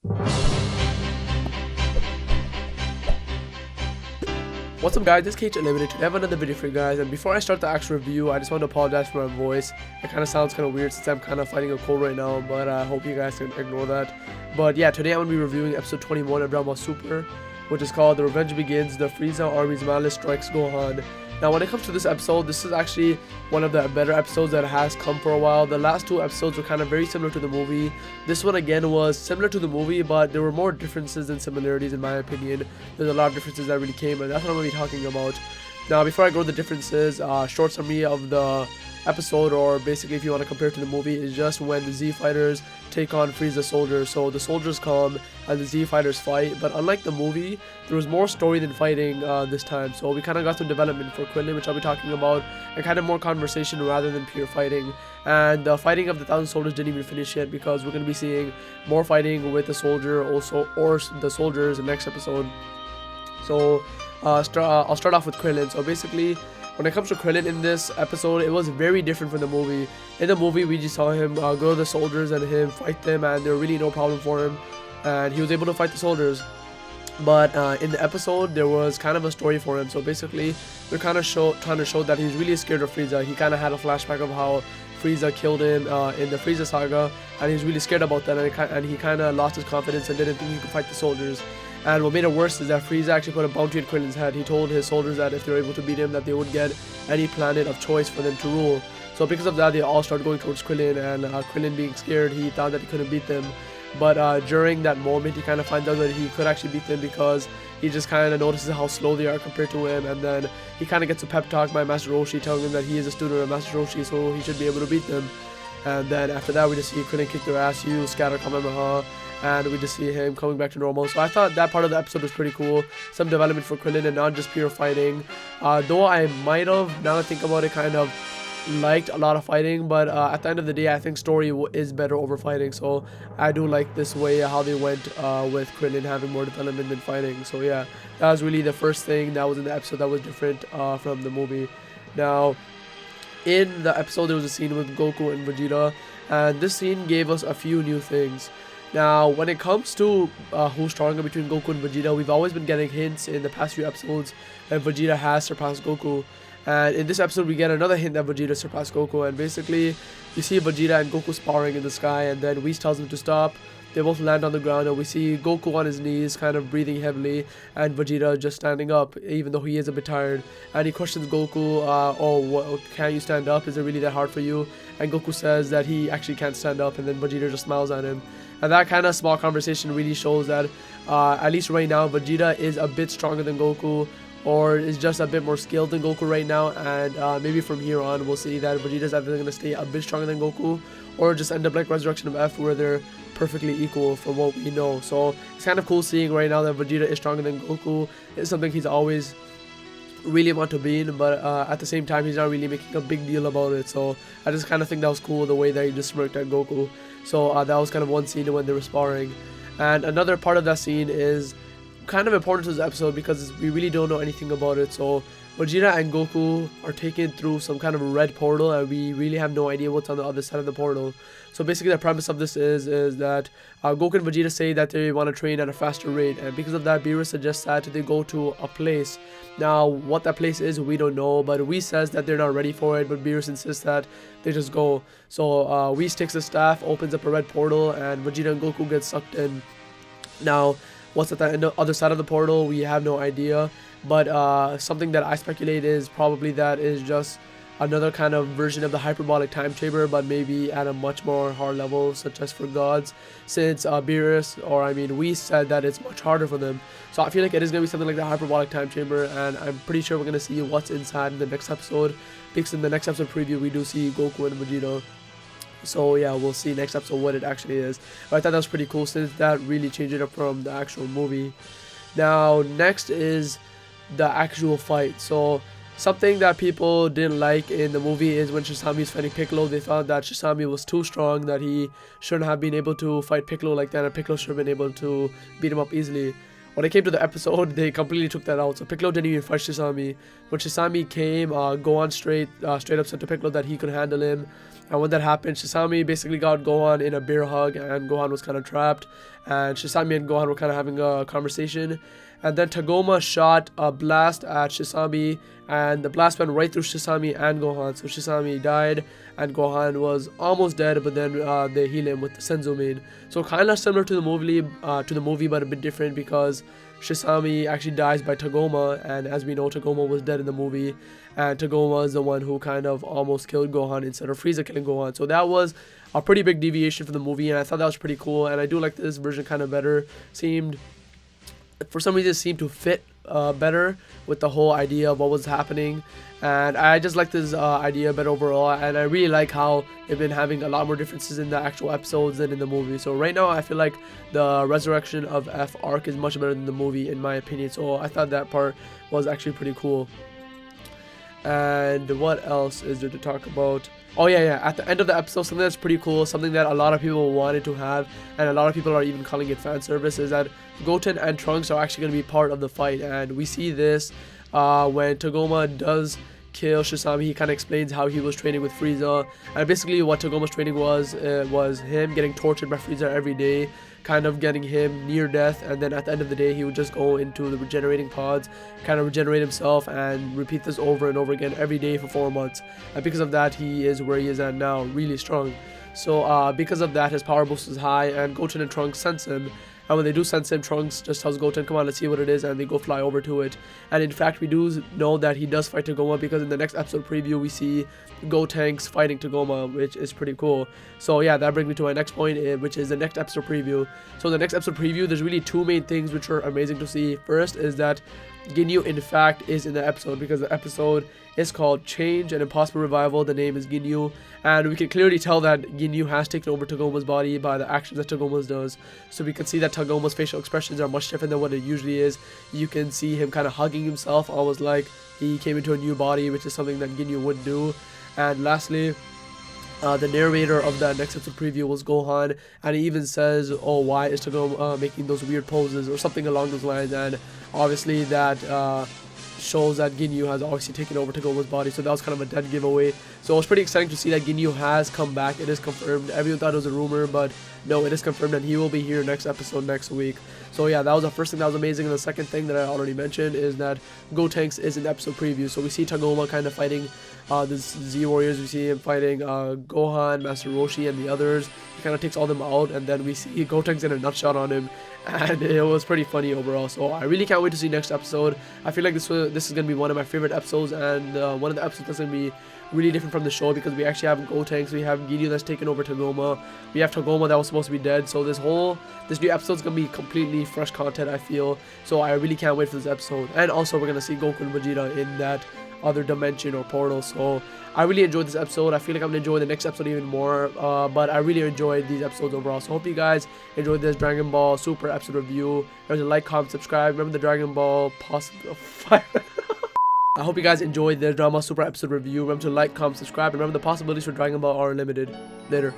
What's up guys, this is KhUnlimited. Today I have another video for you guys, and before I start the actual review, I just want to apologize for my voice. It kind of sounds kind of weird since I'm kind of fighting a cold right now, but I hope you guys can ignore that. But yeah, today I'm going to be reviewing episode 21 of Dragon Ball Super, which is called The Revenge Begins, The Frieza Army's Malice Strikes Gohan. Now when it comes to this episode, this is actually one of the better episodes that has come for a while. The last two episodes were kind of very similar to the movie. This one again was similar to the movie, but there were more differences than similarities in my opinion. There's a lot of differences that really came, and that's what I'm going to be talking about. Now before I go to the differences, short summary of the episode, or basically if you want to compare it to the movie, is just when the Z fighters take on Frieza soldiers. So the soldiers come and the Z fighters fight, but unlike the movie, there was more story than fighting this time. So we kind of got some development for Krillin, which I'll be talking about, and kind of more conversation rather than pure fighting. And the fighting of the 1,000 soldiers didn't even finish yet, because we're going to be seeing more fighting with the soldier also, or the soldiers in the next episode. So I'll start off with Krillin. So basically, when it comes to Krillin in this episode, it was very different from the movie. In the movie, we just saw him go to the soldiers and him fight them, and there were really no problem for him, and he was able to fight the soldiers. But in the episode, there was kind of a story for him. So basically, they're kind of trying to show that he's really scared of Frieza. He kind of had a flashback of how Frieza killed him in the Frieza saga, and he's really scared about that, and he kind of lost his confidence and didn't think he could fight the soldiers. And what made it worse is that Frieza actually put a bounty on Krillin's head. He told his soldiers that if they were able to beat him, that they would get any planet of choice for them to rule. So because of that, they all started going towards Krillin, and Krillin being scared, he thought that he couldn't beat them. But during that moment, he kind of finds out that he could actually beat them, because he just kind of notices how slow they are compared to him, and then he kind of gets a pep talk by Master Roshi telling him that he is a student of Master Roshi, so he should be able to beat them. And then after that, we just see Krillin kick their ass, use Scatter Kamehameha, and we just see him coming back to normal. So I thought that part of the episode was pretty cool. Some development for Krillin and not just pure fighting. Though I might have, now that I think about it, kind of liked a lot of fighting, but at the end of the day, I think story is better over fighting. So I do like this way how they went with Krillin having more development than fighting. So yeah, that was really the first thing that was in the episode that was different from the movie. Now, in the episode, there was a scene with Goku and Vegeta, and this scene gave us a few new things. Now, when it comes to who's stronger between Goku and Vegeta, we've always been getting hints in the past few episodes that Vegeta has surpassed Goku. And in this episode, we get another hint that Vegeta surpassed Goku. And basically, you see Vegeta and Goku sparring in the sky, and then Whis tells him to stop. They both land on the ground, and we see Goku on his knees, kind of breathing heavily, and Vegeta just standing up, even though he is a bit tired. And he questions Goku, can't you stand up? Is it really that hard for you? And Goku says that he actually can't stand up, and then Vegeta just smiles at him. And that kind of small conversation really shows that, at least right now, Vegeta is a bit stronger than Goku, or is just a bit more skilled than Goku right now. And maybe from here on, we'll see that Vegeta's either going to stay a bit stronger than Goku, or just end up like Resurrection of F, where they're perfectly equal from what we know. So it's kind of cool seeing right now that Vegeta is stronger than Goku. It's something he's always really want to be in, but at the same time, he's not really making a big deal about it. So I just kind of think that was cool, the way that he just smirked at Goku. So that was kind of one scene when they were sparring. And another part of that scene is kind of important to this episode, because we really don't know anything about it. So Vegeta and Goku are taken through some kind of red portal, and we really have no idea what's on the other side of the portal. So basically the premise of this is that Goku and Vegeta say that they want to train at a faster rate, and because of that, Beerus suggests that they go to a place. Now what that place is, we don't know, but Whis says that they're not ready for it, but Beerus insists that they just go. So Whis takes the staff, opens up a red portal, and Vegeta and Goku get sucked in. Now what's at the other side of the portal, we have no idea, but something that I speculate is probably that is just another kind of version of the hyperbolic time chamber, but maybe at a much more hard level, such as for gods, since Whis said that it's much harder for them. So I feel like it is going to be something like the hyperbolic time chamber, and I'm pretty sure we're going to see what's inside in the next episode, because in the next episode preview, we do see Goku and Vegeta. So yeah, we'll see next episode what it actually is. But I thought that was pretty cool, since that really changed it up from the actual movie. Now next is the actual fight. So something that people didn't like in the movie is when Shisami is fighting Piccolo. They thought that Shisami was too strong, that he shouldn't have been able to fight Piccolo like that, and Piccolo should have been able to beat him up easily. When it came to the episode, they completely took that out. So Piccolo didn't even fight Shisami. When Shisami came, Gohan straight up said to Piccolo that he could handle him. And when that happened, Shisami basically got Gohan in a bear hug, and Gohan was kind of trapped. And Shisami and Gohan were kind of having a conversation. And then Tagoma shot a blast at Shisami, and the blast went right through Shisami and Gohan. So Shisami died, and Gohan was almost dead, but then they heal him with the Senzu Main. So kind of similar to the movie, but a bit different because Shisami actually dies by Tagoma, and as we know, Tagoma was dead in the movie, and Tagoma is the one who kind of almost killed Gohan instead of Frieza killing Gohan. So that was a pretty big deviation from the movie, and I thought that was pretty cool, and I do like this version kind of better. For some reason, it seemed to fit better with the whole idea of what was happening, and I just like this idea better overall, and I really like how they've been having a lot more differences in the actual episodes than in the movie. So right now I feel like the Resurrection of F arc is much better than the movie in my opinion, so I thought that part was actually pretty cool. And what else is there to talk about? Oh yeah, at the end of the episode, something that's pretty cool, something that a lot of people wanted to have, and a lot of people are even calling it fan service, is that Goten and Trunks are actually going to be part of the fight. And we see this when Tagoma does kill Shisami. He kind of explains how he was training with Frieza, and basically what Tagoma's training was him getting tortured by Frieza every day, kind of getting him near death, and then at the end of the day he would just go into the regenerating pods, kind of regenerate himself, and repeat this over and over again every day for 4 months. And because of that, he is where he is at now, really strong. So because of that, his power boost is high, and Goten and Trunks sense him. And when they do sense him, Trunks just tells Goten, come on, let's see what it is, and they go fly over to it. And in fact, we do know that he does fight Tagoma, because in the next episode preview, we see Gotenks fighting Tagoma, which is pretty cool. So yeah, that brings me to my next point, which is the next episode preview. So in the next episode preview, there's really two main things which are amazing to see. First is that Ginyu, in fact, is in the episode, because the episode is called Change and Impossible Revival. The name is Ginyu, and we can clearly tell that Ginyu has taken over Tagoma's body by the actions that Tagoma does. So we can see that Tagoma's facial expressions are much different than what it usually is. You can see him kind of hugging himself, almost like he came into a new body, which is something that Ginyu would do. And lastly, the narrator of that next episode preview was Gohan, and he even says, oh, why is Tagoma making those weird poses, or something along those lines. And obviously that shows that Ginyu has obviously taken over Tagoma's body, so that was kind of a dead giveaway. So it was pretty exciting to see that Ginyu has come back. It is confirmed. Everyone thought it was a rumor, but no, it is confirmed, and he will be here next episode next week. So yeah, that was the first thing that was amazing. And the second thing that I already mentioned is that Gotenks is in the episode preview. So we see Tagoma kind of fighting the Z Warriors. We see him fighting Gohan, Master Roshi, and the others. He kind of takes all them out, and then we see Gotenks in a nutshot on him, and it was pretty funny overall. So I really can't wait to see next episode. I feel like this is going to be one of my favorite episodes, and one of the episodes that's going to be really different from the show, because we actually have Gotenks, we have Ginyu that's taken over Tagoma, we have Tagoma that was supposed to be dead. So this new episode is going to be completely fresh content, I feel. So I really can't wait for this episode. And also we're going to see Goku and Vegeta in that other dimension or portal. So I really enjoyed this episode. I feel like I'm going to enjoy the next episode even more, but I really enjoyed these episodes overall. So hope you guys enjoyed this Dragon Ball Super episode review. Remember to like, comment, subscribe. Remember the Dragon Ball I hope you guys enjoyed the Drama Super episode review. Remember to like, comment, subscribe, and remember the possibilities for Dragon Ball are unlimited. Later.